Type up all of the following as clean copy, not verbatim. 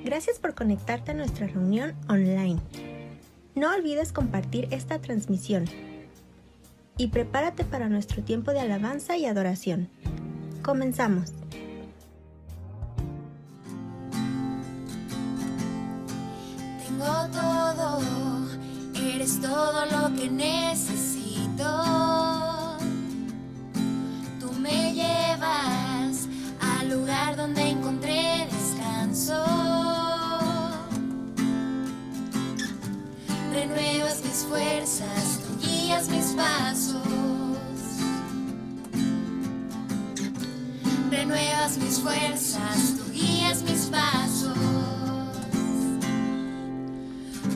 Gracias por conectarte a nuestra reunión online. No olvides compartir esta transmisión y prepárate para nuestro tiempo de alabanza y adoración. Comenzamos. Tengo todo, eres todo lo que necesito. Tú me llevas al lugar donde encontré descanso. Renuevas mis fuerzas, tú guías mis pasos. Renuevas mis fuerzas, tú guías mis pasos.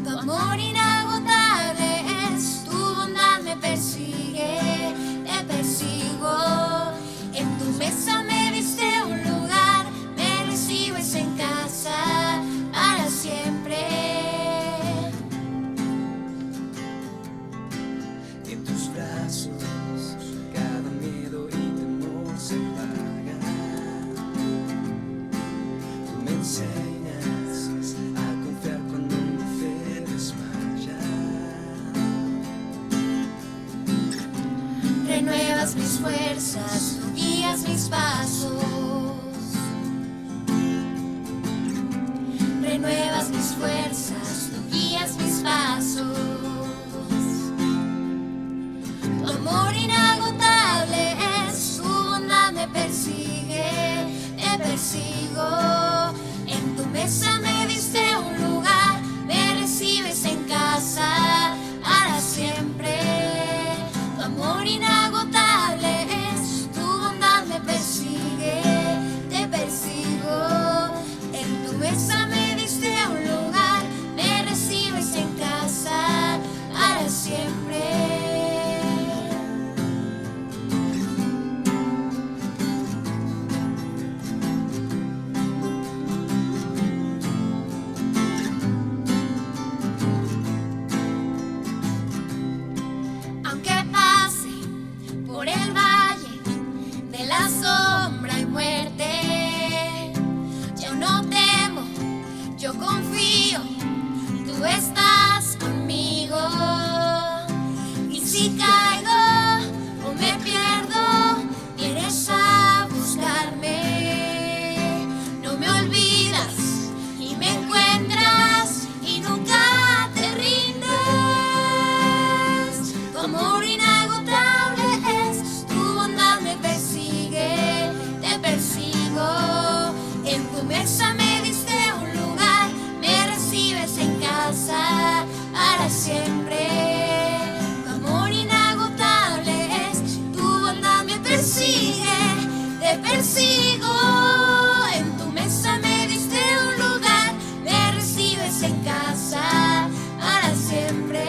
Tu amor inagotable es, tu bondad me persigue, te persigo. En tu mesa me diste un lugar, me recibes en casa para siempre. En tus brazos cada miedo y temor se apaga. Tú me enseñas a confiar cuando mi fe desmaya. Renuevas mis fuerzas, tú guías mis pasos. Renuevas mis fuerzas, tú guías mis pasos. Tu amor inagotable es, tu bondad me persigue, te persigo. En tu mesa me diste un lugar, me recibes en casa para siempre. Tu amor inagotable es, tu bondad me persigue, te persigo. En tu mesa me diste un lugar, me recibes en casa para siempre. Aunque pase por el valle de la sombra y muerte, yo no temo, yo confío, tú estás conmigo. Y si caigo o me pierdo, vienes a buscarme. No me olvidas y me encuentras y nunca te rindes. Tu amor inagotable es, tu bondad me persigue, te persigo. En tu mesa me diste un lugar, me recibes en casa para siempre. Tu amor inagotable es, tu bondad me persigue, te persigo. En tu mesa me diste un lugar, me recibes en casa para siempre.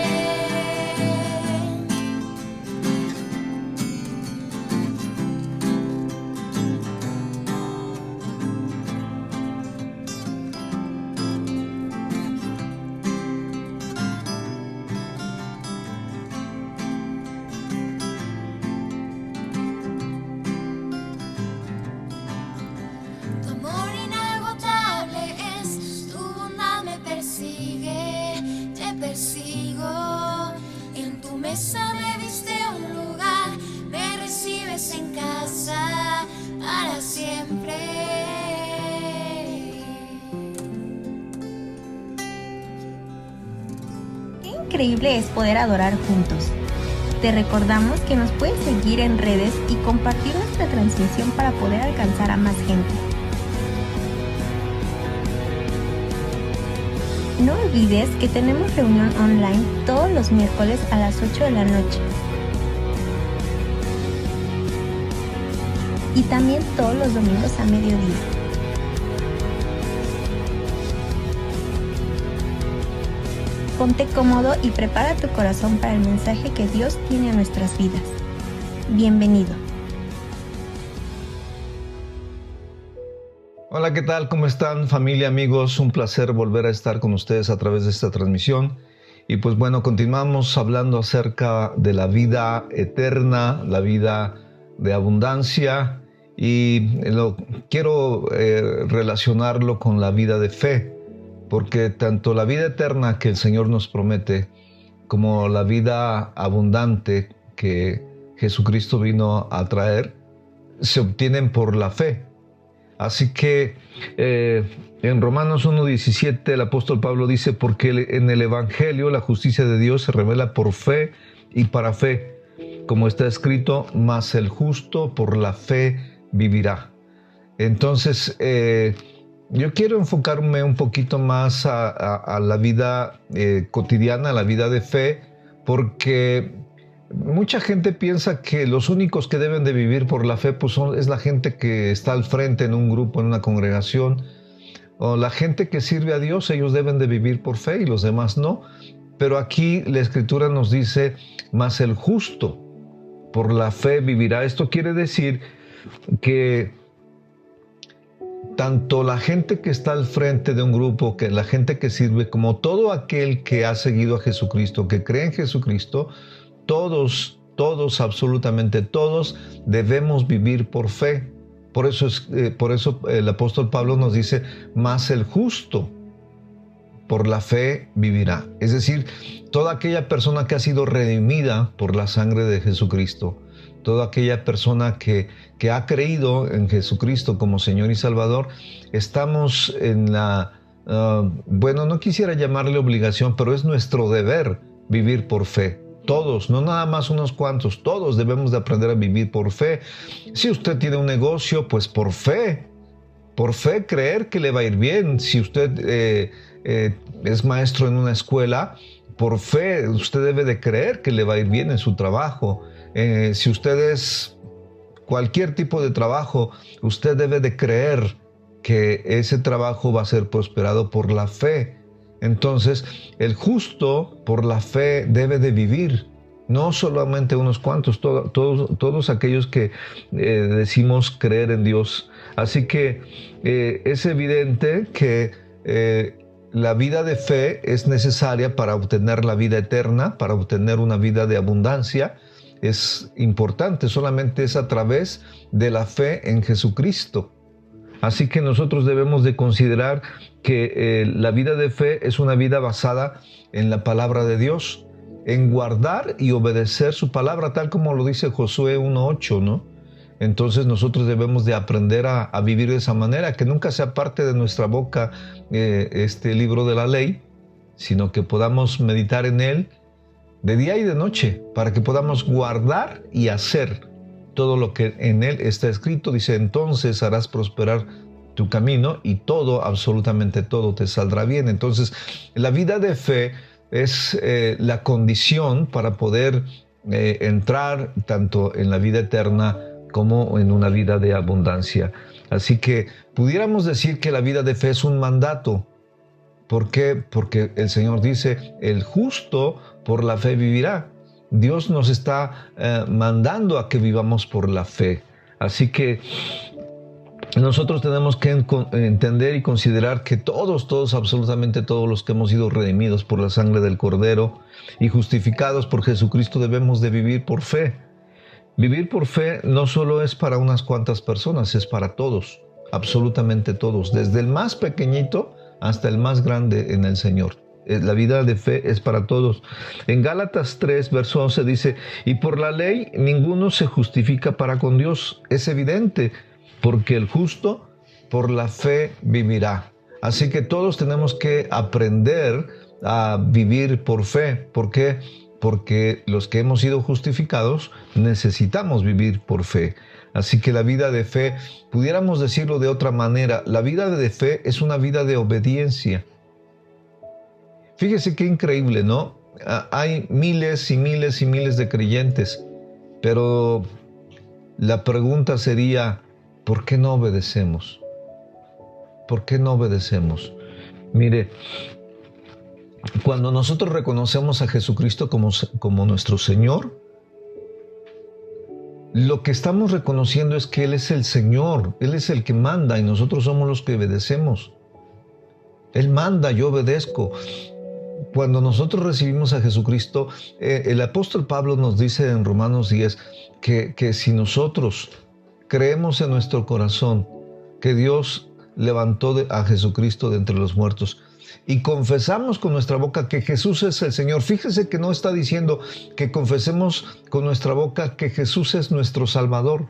Tu amor inagotable es, tu bondad me persigue, te persigo. En tu mesa me diste un lugar, me recibes en casa para siempre. Qué increíble es poder adorar juntos. Te recordamos que nos puedes seguir en redes y compartir nuestra transmisión para poder alcanzar a más gente. No olvides que tenemos reunión online todos los miércoles a las 8 de la noche. Y también todos los domingos a mediodía. Ponte cómodo y prepara tu corazón para el mensaje que Dios tiene a nuestras vidas. Bienvenido. Hola, ¿qué tal? ¿Cómo están, familia, amigos? Un placer volver a estar con ustedes a través de esta transmisión. Y pues bueno, continuamos hablando acerca de la vida eterna, la vida de abundancia, y quiero relacionarlo con la vida de fe. porque tanto la vida eterna que el Señor nos promete, como la vida abundante que Jesucristo vino a traer, se obtienen por la fe. Así que en Romanos 1:17 el apóstol Pablo dice, porque en el Evangelio la justicia de Dios se revela por fe y para fe, como está escrito, mas el justo por la fe vivirá. Entonces, yo quiero enfocarme un poquito más a la vida cotidiana, a la vida de fe, porque mucha gente piensa que los únicos que deben de vivir por la fe pues es la gente que está al frente en un grupo, en una congregación, o la gente que sirve a Dios. Ellos deben de vivir por fe y los demás no. Pero aquí la Escritura nos dice, mas el justo por la fe vivirá. Esto quiere decir que tanto la gente que está al frente de un grupo, que la gente que sirve, como todo aquel que ha seguido a Jesucristo, que cree en Jesucristo, todos, absolutamente todos, debemos vivir por fe. Por eso el apóstol Pablo nos dice, mas el justo por la fe vivirá. Es decir, toda aquella persona que ha sido redimida por la sangre de Jesucristo, toda aquella persona que ha creído en Jesucristo como Señor y Salvador, estamos en bueno, no quisiera llamarle obligación, pero es nuestro deber vivir por fe. Todos, no nada más unos cuantos, todos debemos de aprender a vivir por fe. Si usted tiene un negocio, pues por fe creer que le va a ir bien. Si usted es maestro en una escuela, por fe usted debe de creer que le va a ir bien en su trabajo. Si usted es cualquier tipo de trabajo, usted debe de creer que ese trabajo va a ser prosperado por la fe. Entonces, el justo por la fe debe de vivir, no solamente unos cuantos, todos aquellos que decimos creer en Dios. Así que es evidente que la vida de fe es necesaria para obtener la vida eterna, para obtener una vida de abundancia. Es importante, solamente es a través de la fe en Jesucristo. Así que nosotros debemos de considerar que la vida de fe es una vida basada en la palabra de Dios, en guardar y obedecer su palabra, tal como lo dice Josué 1:8, ¿no? Entonces nosotros debemos de aprender a vivir de esa manera, que nunca sea parte de nuestra boca este libro de la ley, sino que podamos meditar en él de día y de noche, para que podamos guardar y hacer todo lo que en él está escrito. Dice, entonces harás prosperar tu camino y todo, absolutamente todo, te saldrá bien. Entonces, la vida de fe es la condición para poder entrar tanto en la vida eterna como en una vida de abundancia. Así que pudiéramos decir que la vida de fe es un mandato. ¿Por qué? Porque el Señor dice, el justo por la fe vivirá. Dios nos está mandando a que vivamos por la fe. Así que nosotros tenemos que entender y considerar que todos, absolutamente todos los que hemos sido redimidos por la sangre del Cordero y justificados por Jesucristo debemos de vivir por fe. Vivir por fe no solo es para unas cuantas personas, es para todos, absolutamente todos, desde el más pequeñito hasta el más grande en el Señor. La vida de fe es para todos. En Gálatas 3, verso 11 dice, y por la ley ninguno se justifica para con Dios. Es evidente, porque el justo por la fe vivirá. Así que todos tenemos que aprender a vivir por fe. ¿Por qué? Porque los que hemos sido justificados necesitamos vivir por fe. Así que la vida de fe, pudiéramos decirlo de otra manera, la vida de fe es una vida de obediencia. Fíjese qué increíble, ¿no? Hay miles y miles y miles de creyentes, pero la pregunta sería, ¿por qué no obedecemos? ¿Por qué no obedecemos? Mire, cuando nosotros reconocemos a Jesucristo como nuestro Señor, lo que estamos reconociendo es que Él es el Señor, Él es el que manda y nosotros somos los que obedecemos. Él manda, yo obedezco. Cuando nosotros recibimos a Jesucristo, el apóstol Pablo nos dice en Romanos 10 que si nosotros creemos en nuestro corazón que Dios levantó a Jesucristo de entre los muertos y confesamos con nuestra boca que Jesús es el Señor. Fíjese que no está diciendo que confesemos con nuestra boca que Jesús es nuestro Salvador.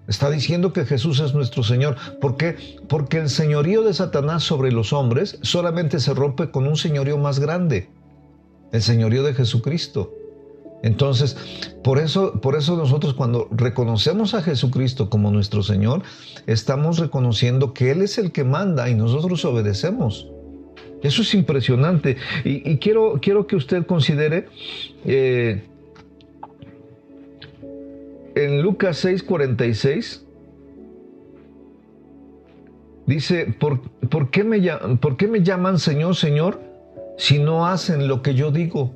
Está diciendo que Jesús es nuestro Señor. ¿Por qué? Porque el señorío de Satanás sobre los hombres solamente se rompe con un señorío más grande, el señorío de Jesucristo. Entonces, por eso nosotros cuando reconocemos a Jesucristo como nuestro Señor, estamos reconociendo que Él es el que manda y nosotros obedecemos. Eso es impresionante. Y quiero que usted considere en Lucas 6:46, dice, ¿por qué me llaman Señor, Señor, si no hacen lo que yo digo?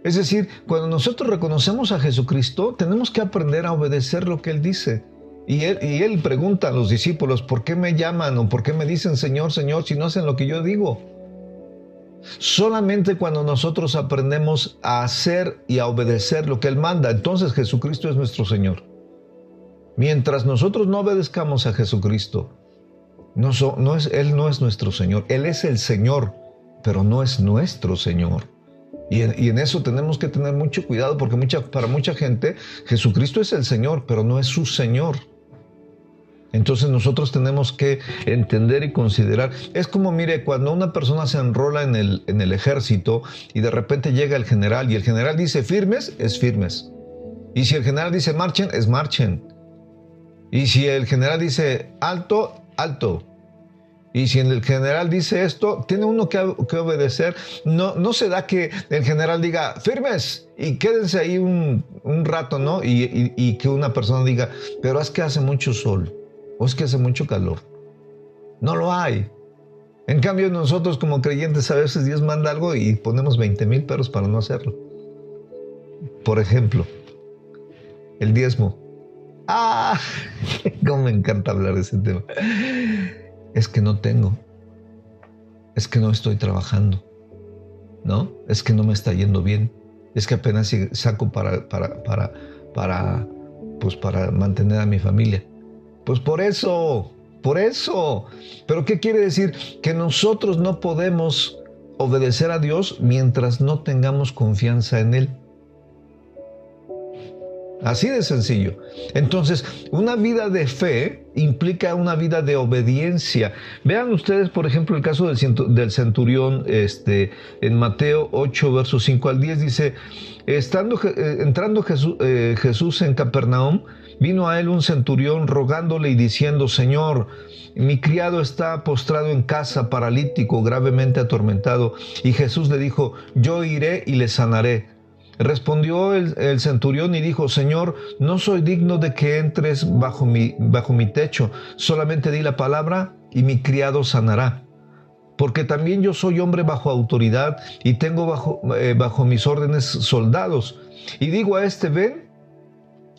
Es decir, cuando nosotros reconocemos a Jesucristo, tenemos que aprender a obedecer lo que Él dice. Y él pregunta a los discípulos, ¿por qué me llaman o por qué me dicen Señor, Señor, si no hacen lo que yo digo? Solamente cuando nosotros aprendemos a hacer y a obedecer lo que Él manda, entonces Jesucristo es nuestro Señor. Mientras nosotros no obedezcamos a Jesucristo, Él no es nuestro Señor. Él es el Señor, pero no es nuestro Señor. Y en eso tenemos que tener mucho cuidado, porque para mucha gente Jesucristo es el Señor, pero no es su Señor. Entonces nosotros tenemos que entender y considerar. Es como, mire, cuando una persona se enrola en el ejército y de repente llega el general y el general dice firmes, es firmes. Y si el general dice marchen, es marchen. Y si el general dice alto, alto. Y si el general dice esto, tiene uno que obedecer. No se da que el general diga firmes y quédense ahí un rato, ¿no? Y que una persona diga, pero es que hace mucho sol o es que hace mucho calor. No lo hay. En cambio, nosotros como creyentes a veces Dios manda algo y ponemos 20,000 peros para no hacerlo. Por ejemplo, el diezmo. ¡Ah! Cómo me encanta hablar de ese tema. Es que no tengo, es que no estoy trabajando, ¿no? Es que no me está yendo bien, es que apenas saco para mantener a mi familia. Pues por eso. ¿Pero qué quiere decir? Que nosotros no podemos obedecer a Dios mientras no tengamos confianza en Él. Así de sencillo. Entonces, una vida de fe implica una vida de obediencia. Vean ustedes, por ejemplo, el caso del centurión en Mateo 8, versos 5 al 10, dice, entrando Jesús en Capernaum, vino a él un centurión rogándole y diciendo, Señor, mi criado está postrado en casa, paralítico, gravemente atormentado. Y Jesús le dijo, yo iré y le sanaré. Respondió el centurión y dijo, Señor, no soy digno de que entres bajo mi techo, solamente di la palabra y mi criado sanará. Porque también yo soy hombre bajo autoridad y tengo bajo mis órdenes soldados. Y digo a este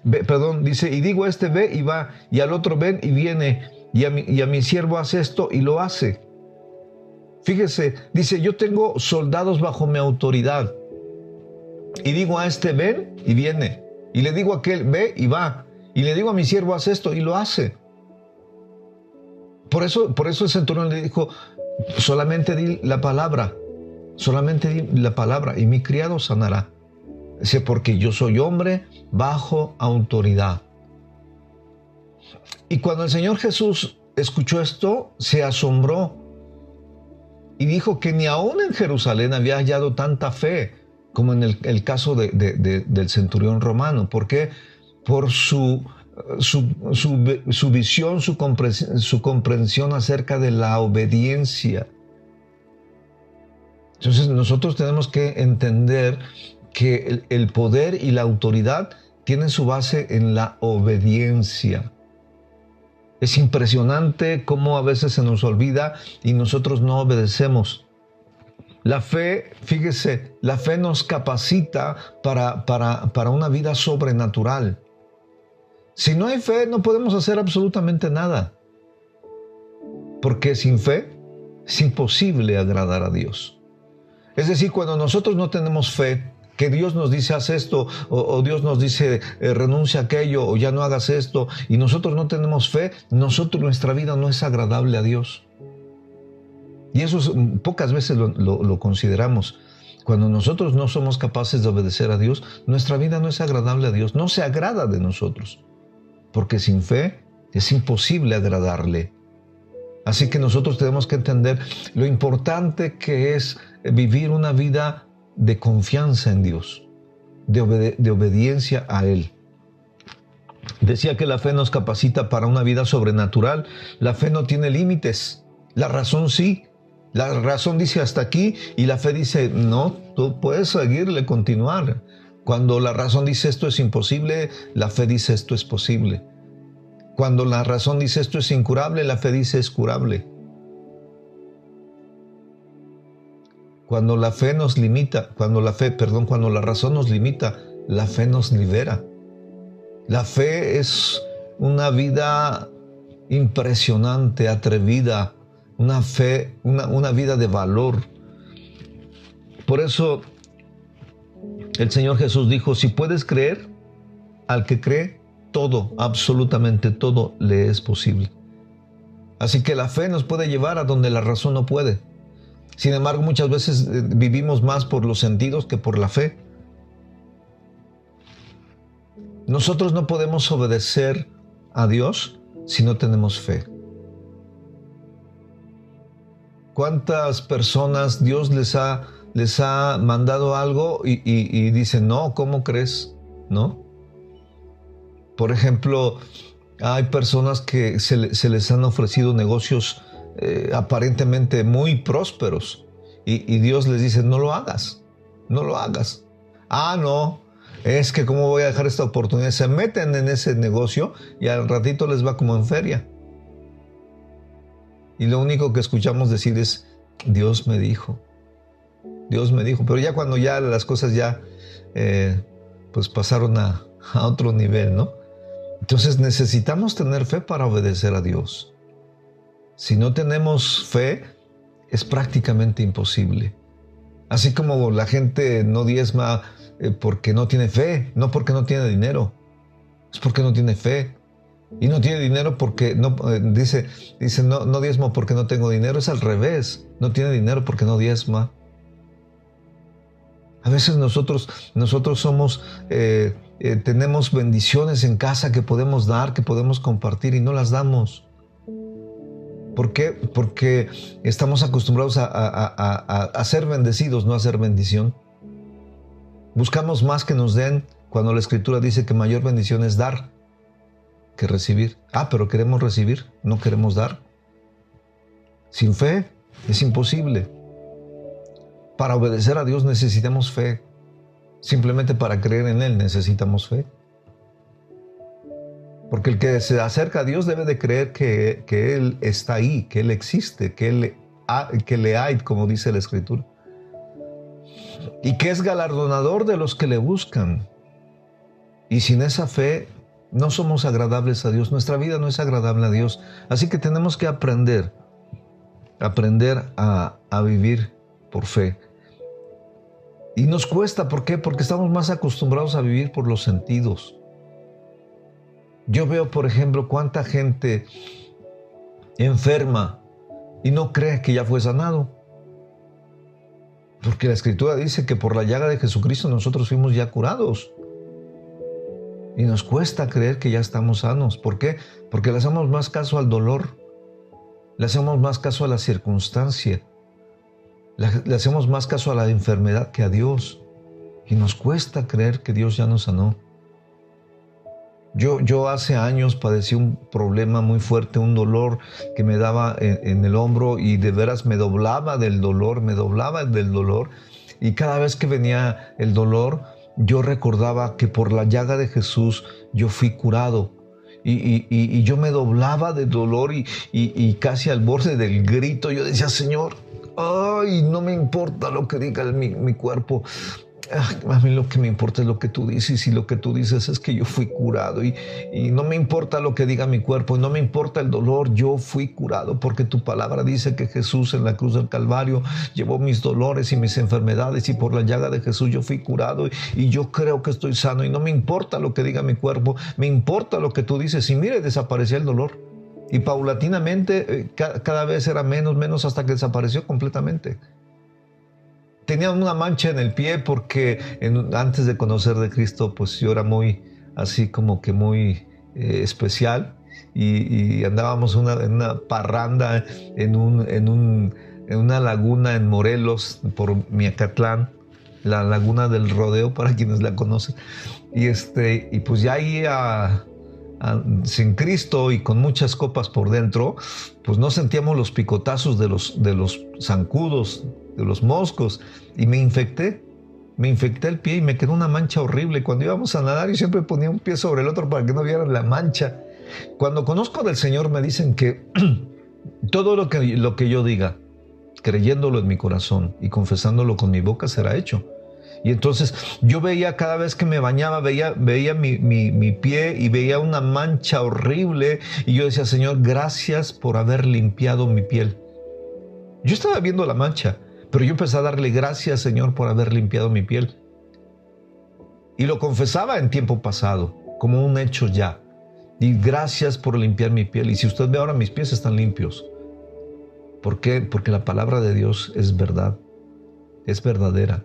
digo a este ve y va, y al otro ven y viene, y a mi siervo hace esto y lo hace. Fíjese, dice, yo tengo soldados bajo mi autoridad. Y digo a este ven y viene. Y le digo a aquel ve y va. Y le digo a mi siervo haz esto y lo hace. Por eso el centurión le dijo, solamente di la palabra. Solamente di la palabra y mi criado sanará. Dice, porque yo soy hombre bajo autoridad. Y cuando el Señor Jesús escuchó esto, se asombró. Y dijo que ni aún en Jerusalén había hallado tanta fe como en el caso del centurión romano. ¿Por qué? Por su visión, su comprensión acerca de la obediencia. Entonces nosotros tenemos que entender que el poder y la autoridad tienen su base en la obediencia. Es impresionante cómo a veces se nos olvida y nosotros no obedecemos. La fe, fíjese, la fe nos capacita para una vida sobrenatural. Si no hay fe, no podemos hacer absolutamente nada. Porque sin fe es imposible agradar a Dios. Es decir, cuando nosotros no tenemos fe, que Dios nos dice haz esto, o Dios nos dice renuncia a aquello, o ya no hagas esto, y nosotros no tenemos fe, nuestra vida no es agradable a Dios. Y eso pocas veces lo consideramos. Cuando nosotros no somos capaces de obedecer a Dios, nuestra vida no es agradable a Dios, no se agrada de nosotros, porque sin fe es imposible agradarle. Así que nosotros tenemos que entender lo importante que es vivir una vida de confianza en Dios, de obediencia a Él. Decía que la fe nos capacita para una vida sobrenatural. La fe no tiene límites, la razón sí. La razón dice hasta aquí y la fe dice no, tú puedes seguirle, continuar. Cuando la razón dice esto es imposible, la fe dice esto es posible. Cuando la razón dice esto es incurable, la fe dice es curable. Cuando la razón nos limita, la fe nos libera. La fe es una vida impresionante, atrevida, una vida de valor. Por eso el Señor Jesús dijo, si puedes creer, al que cree, todo, absolutamente todo le es posible. Así que la fe nos puede llevar a donde la razón no puede. Sin embargo, muchas veces vivimos más por los sentidos que por la fe. Nosotros no podemos obedecer a Dios si no tenemos fe. ¿Cuántas personas Dios les ha mandado algo y dicen, no, ¿cómo crees? ¿No? Por ejemplo, hay personas que se les han ofrecido negocios aparentemente muy prósperos y Dios les dice, no lo hagas, no lo hagas. Ah, no, es que ¿cómo voy a dejar esta oportunidad? Se meten en ese negocio y al ratito les va como en feria. Y lo único que escuchamos decir es, Dios me dijo. Dios me dijo. Pero ya cuando ya las cosas ya pues pasaron a otro nivel, ¿no? Entonces necesitamos tener fe para obedecer a Dios. Si no tenemos fe, es prácticamente imposible. Así como la gente no diezma porque no tiene fe, no porque no tiene dinero, es porque no tiene fe. Y no tiene dinero porque no, dice no diezmo porque no tengo dinero, es al revés, no tiene dinero porque no diezma. A veces nosotros somos, tenemos bendiciones en casa que podemos dar, que podemos compartir y no las damos. ¿Por qué? Porque estamos acostumbrados a ser bendecidos, no a ser bendición. Buscamos más que nos den cuando la Escritura dice que mayor bendición es dar que recibir. Ah, pero queremos recibir, no queremos dar. Sin fe es imposible. Para obedecer a Dios necesitamos fe. Simplemente para creer en Él necesitamos fe. Porque el que se acerca a Dios debe de creer que Él está ahí, que Él existe, que le hay, como dice la Escritura. Y que es galardonador de los que le buscan. Y sin esa fe no somos agradables a Dios. Nuestra vida no es agradable a Dios. Así que tenemos que aprender a vivir por fe. Y nos cuesta, ¿por qué? Porque estamos más acostumbrados a vivir por los sentidos. Yo veo, por ejemplo, cuánta gente enferma y no cree que ya fue sanado. Porque la Escritura dice que por la llaga de Jesucristo nosotros fuimos ya curados. Y nos cuesta creer que ya estamos sanos. ¿Por qué? Porque le hacemos más caso al dolor. Le hacemos más caso a la circunstancia. Le hacemos más caso a la enfermedad que a Dios. Y nos cuesta creer que Dios ya nos sanó. Yo hace años padecí un problema muy fuerte, un dolor que me daba en el hombro y de veras me doblaba del dolor. Y cada vez que venía el dolor, yo recordaba que por la llaga de Jesús yo fui curado. Y yo me doblaba de dolor y casi al borde del grito yo decía, Señor, ay, no me importa lo que diga mi cuerpo. A mí lo que me importa es lo que tú dices, y lo que tú dices es que yo fui curado, y no me importa lo que diga mi cuerpo, y no me importa el dolor, yo fui curado porque tu palabra dice que Jesús en la cruz del Calvario llevó mis dolores y mis enfermedades, y por la llaga de Jesús yo fui curado, y yo creo que estoy sano, y no me importa lo que diga mi cuerpo, me importa lo que tú dices. Y mire, desaparecía el dolor, y paulatinamente cada vez era menos hasta que desapareció completamente. Tenía una mancha en el pie porque antes de conocer de Cristo, pues yo era muy, así como que muy especial, y andábamos en una parranda en una laguna en Morelos, por Miacatlán, la laguna del Rodeo, para quienes la conocen. Y pues ya ahí sin Cristo y con muchas copas por dentro, pues no sentíamos los picotazos de los zancudos, de los moscos, y me infecté el pie y me quedó una mancha horrible. Cuando íbamos a nadar, yo siempre ponía un pie sobre el otro para que no vieran la mancha. Cuando conozco del Señor, me dicen que todo lo que yo diga, creyéndolo en mi corazón y confesándolo con mi boca, será hecho. Y entonces yo veía, cada vez que me bañaba, veía mi pie, y veía una mancha horrible, y yo decía: Señor, gracias por haber limpiado mi piel. Yo estaba viendo la mancha, pero yo empecé a darle gracias, Señor, por haber limpiado mi piel. Y lo confesaba en tiempo pasado, como un hecho ya. Y gracias por limpiar mi piel. Y si usted ve ahora, mis pies están limpios. ¿Por qué? Porque la palabra de Dios es verdad, es verdadera.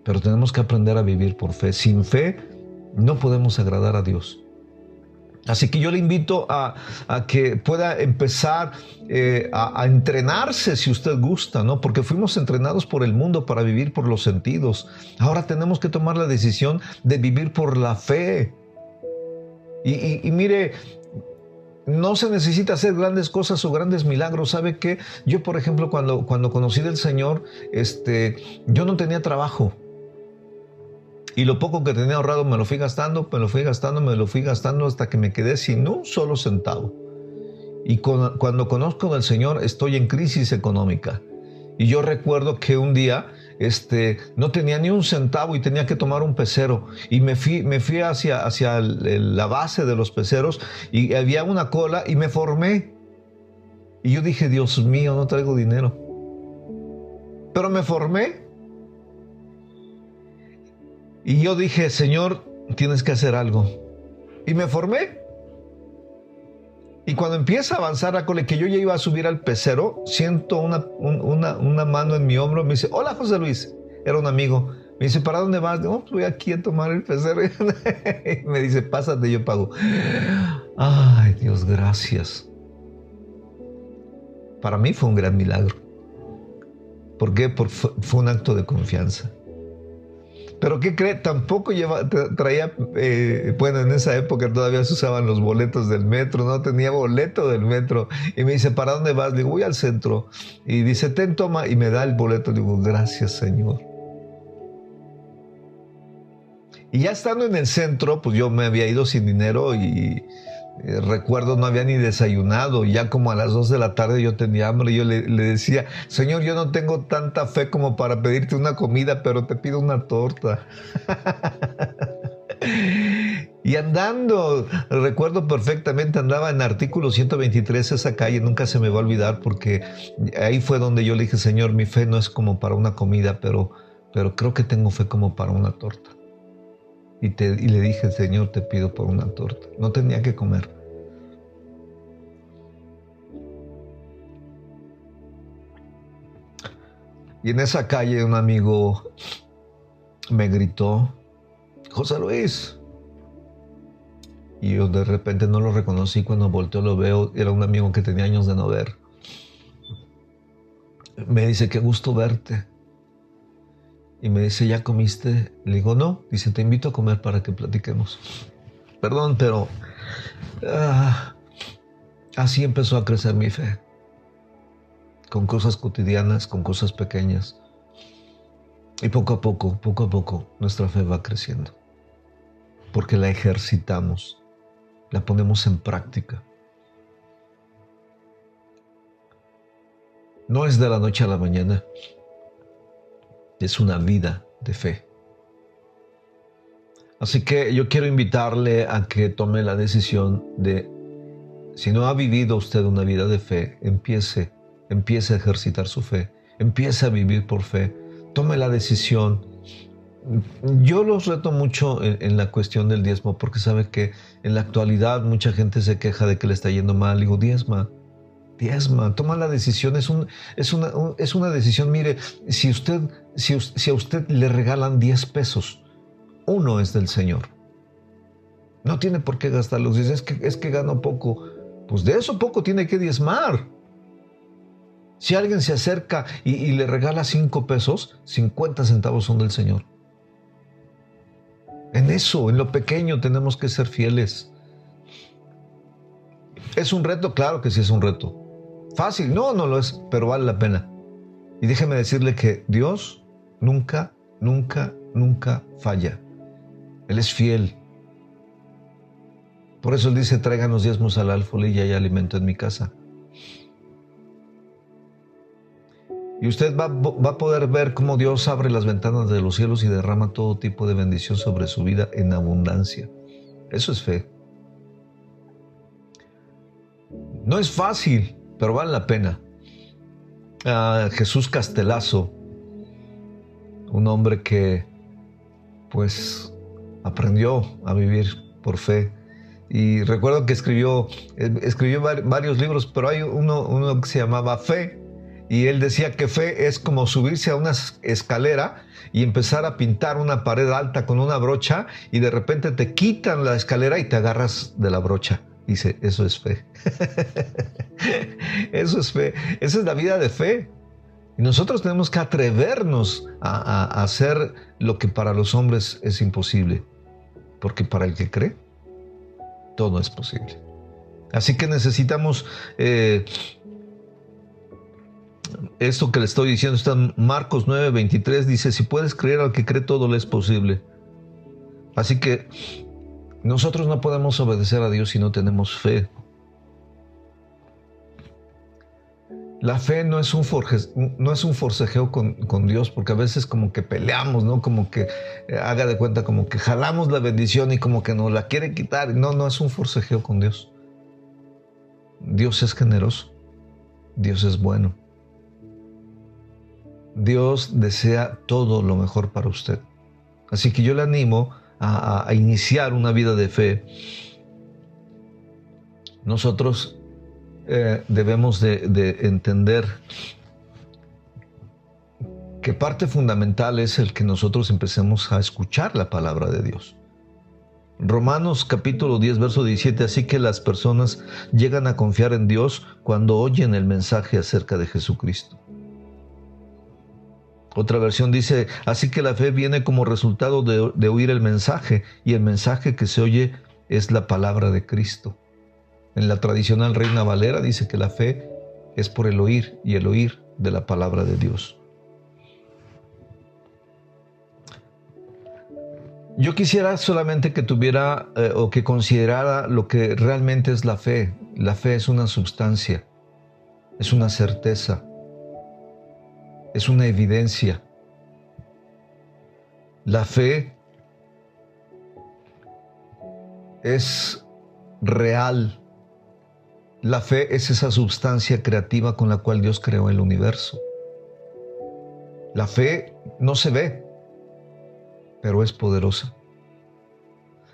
Pero tenemos que aprender a vivir por fe. Sin fe no podemos agradar a Dios. Así que yo le invito a que pueda empezar a entrenarse, si usted gusta, ¿no? Porque fuimos entrenados por el mundo para vivir por los sentidos. Ahora tenemos que tomar la decisión de vivir por la fe. Y mire, no se necesita hacer grandes cosas o grandes milagros. ¿Sabe qué? Yo, por ejemplo, cuando conocí del Señor, yo no tenía trabajo. Y lo poco que tenía ahorrado me lo fui gastando hasta que me quedé sin un solo centavo. Y cuando conozco del Señor, estoy en crisis económica. Y yo recuerdo que un día no tenía ni un centavo y tenía que tomar un pecero. Y me fui hacia la base de los peceros, y había una cola, y me formé. Y yo dije: Dios mío, no traigo dinero. Pero me formé. Y yo dije: Señor, tienes que hacer algo. Y me formé. Y cuando empieza a avanzar la cola, que yo ya iba a subir al pecero, siento una mano en mi hombro. Me dice: hola, José Luis. Era un amigo. Me dice: ¿para dónde vas? Digo: pues voy aquí a tomar el pecero. Y me dice: pásate, yo pago. Ay, Dios, gracias. Para mí fue un gran milagro. ¿Por qué? Porque fue un acto de confianza. Pero ¿qué cree? Tampoco traía, bueno, en esa época todavía se usaban los boletos del metro, no tenía boleto del metro. Y me dice: ¿para dónde vas? Le digo: voy al centro. Y dice: ten, toma, y me da el boleto. Le digo: gracias, Señor. Y ya estando en el centro, pues yo me había ido sin dinero, y recuerdo no había ni desayunado. Ya como a las 2 de la tarde yo tenía hambre, y yo le decía: Señor, yo no tengo tanta fe como para pedirte una comida, pero te pido una torta. Y andando, recuerdo perfectamente, andaba en Artículo 123, esa calle, nunca se me va a olvidar, porque ahí fue donde yo le dije: Señor, mi fe no es como para una comida, pero creo que tengo fe como para una torta. Y le dije: Señor, te pido por una torta. No tenía que comer. Y en esa calle un amigo me gritó: José Luis. Y yo de repente no lo reconocí. Cuando volteo lo veo, era un amigo que tenía años de no ver. Me dice: qué gusto verte. Y me dice: ¿ya comiste? Le digo: no. Dice: te invito a comer para que platiquemos. Perdón, pero así empezó a crecer mi fe. Con cosas cotidianas, con cosas pequeñas. Y poco a poco, nuestra fe va creciendo. Porque la ejercitamos, la ponemos en práctica. No es de la noche a la mañana. Es una vida de fe. Así que yo quiero invitarle a que tome la decisión de, si no ha vivido usted una vida de fe, empiece a ejercitar su fe, empiece a vivir por fe, tome la decisión. Yo los reto mucho en la cuestión del diezmo, porque sabe que en la actualidad mucha gente se queja de que le está yendo mal. Digo, diezma, toma la decisión, es una decisión. Mire, si a usted le regalan 10 pesos, uno es del Señor. No tiene por qué gastarlos. Dice, es que gano poco. Pues de eso poco tiene que diezmar. Si alguien se acerca y le regala 5 pesos, 50 centavos son del Señor. En eso, en lo pequeño, tenemos que ser fieles. ¿Es un reto? Claro que sí es un reto. ¿Fácil? No lo es, pero vale la pena. Y déjeme decirle que Dios nunca falla. Él es fiel. Por eso Él dice, traigan los diezmos al alfolí y hay alimento en mi casa. Y usted va a poder ver cómo Dios abre las ventanas de los cielos y derrama todo tipo de bendición sobre su vida en abundancia. Eso es fe. No es fácil, pero vale la pena. Jesús Castelazo, un hombre que pues aprendió a vivir por fe. Y recuerdo que escribió varios libros, pero hay uno que se llamaba Fe. Y él decía que fe es como subirse a una escalera y empezar a pintar una pared alta con una brocha y de repente te quitan la escalera y te agarras de la brocha. Dice, eso es fe. Eso es fe. Esa es la vida de fe. Y nosotros tenemos que atrevernos a hacer lo que para los hombres es imposible. Porque para el que cree, todo es posible. Así que necesitamos... esto que le estoy diciendo está en Marcos 9:23, dice, si puedes creer al que cree, todo le es posible. Así que nosotros no podemos obedecer a Dios si no tenemos fe. La fe no es un forcejeo con Dios, porque a veces como que peleamos, ¿no? Como que haga de cuenta, como que jalamos la bendición y como que nos la quiere quitar. No es un forcejeo con Dios. Dios es generoso. Dios es bueno. Dios desea todo lo mejor para usted. Así que yo le animo a iniciar una vida de fe. Nosotros debemos de entender que parte fundamental es el que nosotros empecemos a escuchar la palabra de Dios. Romanos capítulo 10, verso 17, así que las personas llegan a confiar en Dios cuando oyen el mensaje acerca de Jesucristo. Otra versión dice, así que la fe viene como resultado de oír el mensaje, y el mensaje que se oye es la palabra de Cristo. En la tradicional Reina Valera dice que la fe es por el oír, y el oír de la palabra de Dios. Yo quisiera solamente que tuviera o que considerara lo que realmente es la fe. La fe es una sustancia, es una certeza, es una evidencia. La fe es real. La fe es esa sustancia creativa con la cual Dios creó el universo. La fe no se ve, pero es poderosa.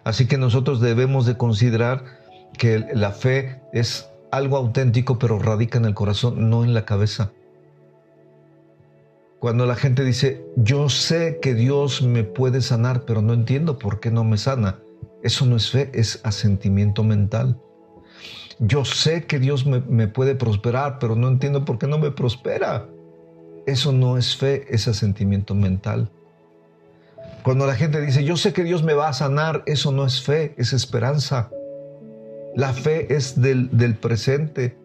Así que nosotros debemos de considerar que la fe es algo auténtico, pero radica en el corazón, no en la cabeza. Cuando la gente dice, yo sé que Dios me puede sanar, pero no entiendo por qué no me sana. Eso no es fe, es asentimiento mental. Yo sé que Dios me puede prosperar, pero no entiendo por qué no me prospera. Eso no es fe, es asentimiento mental. Cuando la gente dice, yo sé que Dios me va a sanar, eso no es fe, es esperanza. La fe es del presente.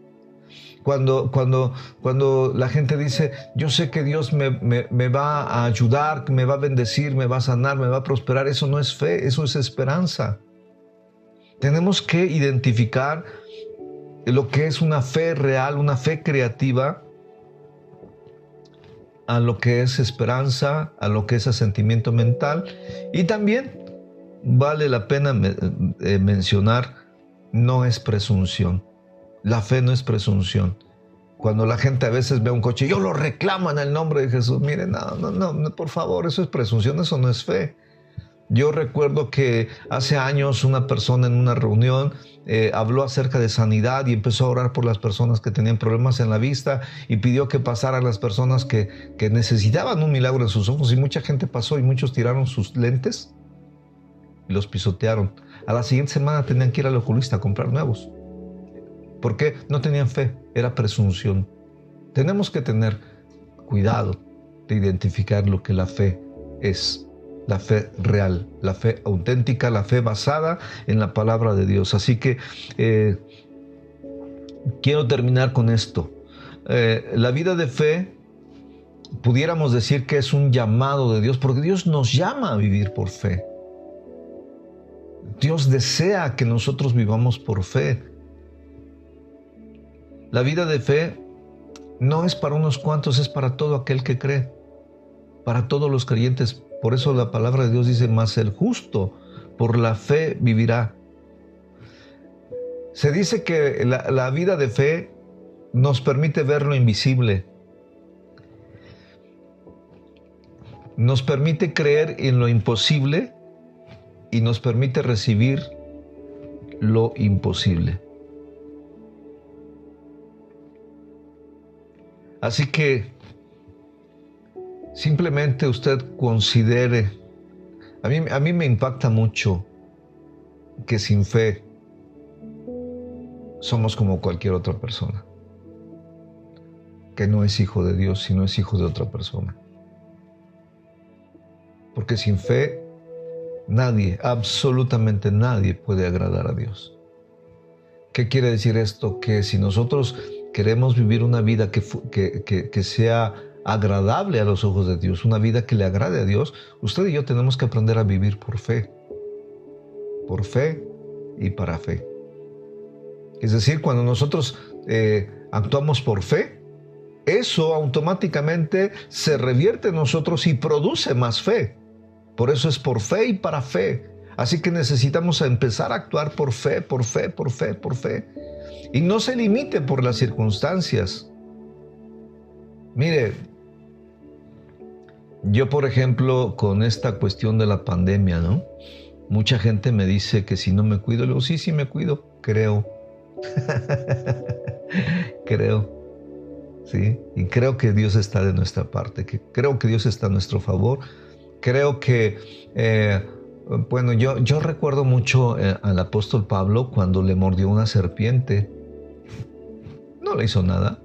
Cuando la gente dice, yo sé que Dios me va a ayudar, me va a bendecir, me va a sanar, me va a prosperar, eso no es fe, eso es esperanza. Tenemos que identificar lo que es una fe real, una fe creativa, a lo que es esperanza, a lo que es asentimiento mental. Y también vale la pena mencionar, no es presunción. La fe no es presunción. Cuando la gente a veces ve un coche, yo lo reclamo en el nombre de Jesús. Miren, no, por favor, eso es presunción, eso no es fe. Yo recuerdo que hace años una persona en una reunión habló acerca de sanidad y empezó a orar por las personas que tenían problemas en la vista y pidió que pasaran las personas que necesitaban un milagro en sus ojos, y mucha gente pasó y muchos tiraron sus lentes y los pisotearon. A la siguiente semana tenían que ir al oculista a comprar nuevos. ¿Por qué? No tenían fe, era presunción. Tenemos que tener cuidado de identificar lo que la fe es. La fe real, la fe auténtica, la fe basada en la palabra de Dios. Así que quiero terminar con esto. La vida de fe, pudiéramos decir que es un llamado de Dios, porque Dios nos llama a vivir por fe. Dios desea que nosotros vivamos por fe. La vida de fe no es para unos cuantos, es para todo aquel que cree, para todos los creyentes. Por eso la palabra de Dios dice, mas el justo por la fe vivirá. Se dice que la vida de fe nos permite ver lo invisible. Nos permite creer en lo imposible y nos permite recibir lo imposible. Así que simplemente usted considere, a mí me impacta mucho que sin fe somos como cualquier otra persona, que no es hijo de Dios, sino es hijo de otra persona. Porque sin fe nadie, absolutamente nadie puede agradar a Dios. ¿Qué quiere decir esto? Que si nosotros queremos vivir una vida que sea agradable a los ojos de Dios, una vida que le agrade a Dios, usted y yo tenemos que aprender a vivir por fe y para fe. Es decir, cuando nosotros actuamos por fe, eso automáticamente se revierte en nosotros y produce más fe. Por eso es por fe y para fe. Así que necesitamos empezar a actuar por fe. Y no se limite por las circunstancias. Mire, yo, por ejemplo, con esta cuestión de la pandemia, ¿no? Mucha gente me dice que si no me cuido, le digo, sí me cuido, creo. Creo, ¿sí? Y creo que Dios está de nuestra parte, que creo que Dios está a nuestro favor. Creo que, yo recuerdo mucho al apóstol Pablo cuando le mordió una serpiente. No le hizo nada.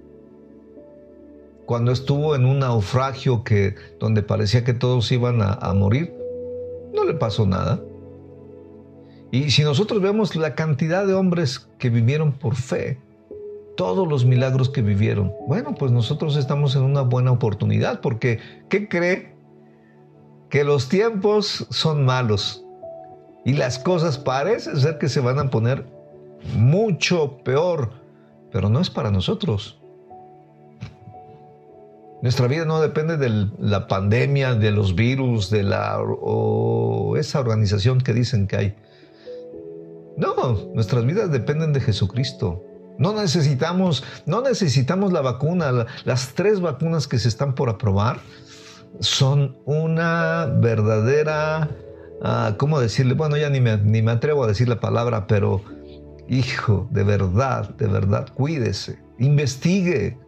Cuando estuvo en un naufragio donde parecía que todos iban a morir, no le pasó nada. Y si nosotros vemos la cantidad de hombres que vivieron por fe, todos los milagros que vivieron, bueno, pues nosotros estamos en una buena oportunidad, porque ¿qué cree? Que los tiempos son malos y las cosas parecen ser que se van a poner mucho peor, pero no es para nosotros. Nuestra vida no depende de la pandemia, de los virus, de esa organización que dicen que hay. No, nuestras vidas dependen de Jesucristo. No necesitamos la vacuna. Las 3 vacunas que se están por aprobar son una verdadera, ¿cómo decirle? Bueno, ya ni me atrevo a decir la palabra, pero hijo, de verdad, cuídese, investigue.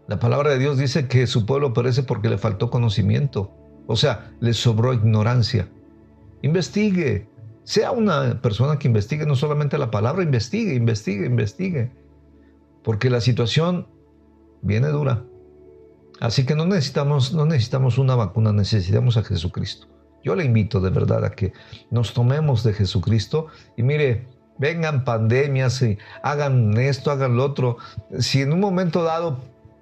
La palabra de Dios dice que su pueblo perece porque le faltó conocimiento. O sea, le sobró ignorancia. Investigue. Sea una persona que investigue no solamente la palabra, investigue. Porque la situación viene dura. Así que no necesitamos una vacuna, necesitamos a Jesucristo. Yo le invito de verdad a que nos tomemos de Jesucristo y mire, vengan pandemias y hagan esto, hagan lo otro. Si en un momento dado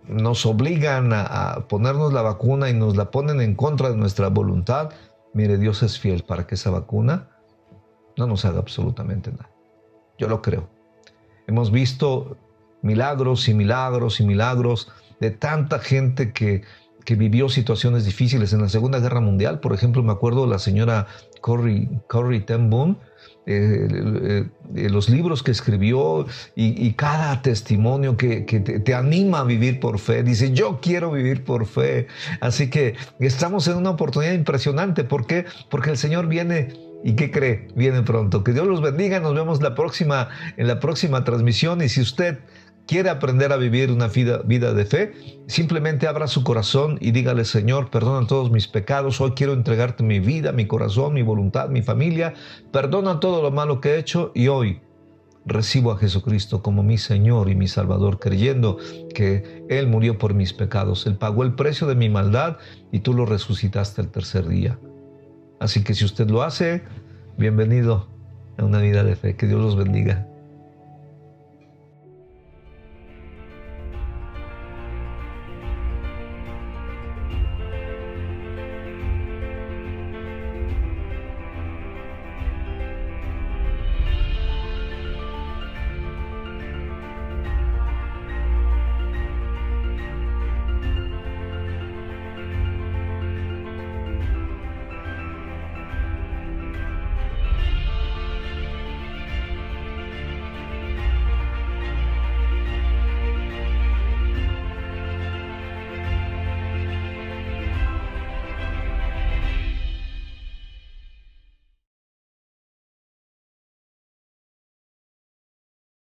nos obligan a ponernos la vacuna y nos la ponen en contra de nuestra voluntad, mire, Dios es fiel para que esa vacuna no nos haga absolutamente nada. Yo lo creo. Hemos visto milagros de tanta gente que vivió situaciones difíciles en la Segunda Guerra Mundial. Por ejemplo, me acuerdo de la señora Corrie ten Boom, los libros que escribió y cada testimonio que te anima a vivir por fe. Dice, yo quiero vivir por fe. Así que estamos en una oportunidad impresionante. ¿Por qué? Porque el Señor viene. ¿Y qué cree? Viene pronto. Que Dios los bendiga. Nos vemos en la próxima transmisión. Y si usted quiere aprender a vivir una vida de fe, simplemente abra su corazón y dígale, Señor, perdona todos mis pecados. Hoy quiero entregarte mi vida, mi corazón, mi voluntad, mi familia. Perdona todo lo malo que he hecho y hoy recibo a Jesucristo como mi Señor y mi Salvador, creyendo que Él murió por mis pecados. Él pagó el precio de mi maldad y tú lo resucitaste el tercer día. Así que si usted lo hace, bienvenido a una vida de fe. Que Dios los bendiga.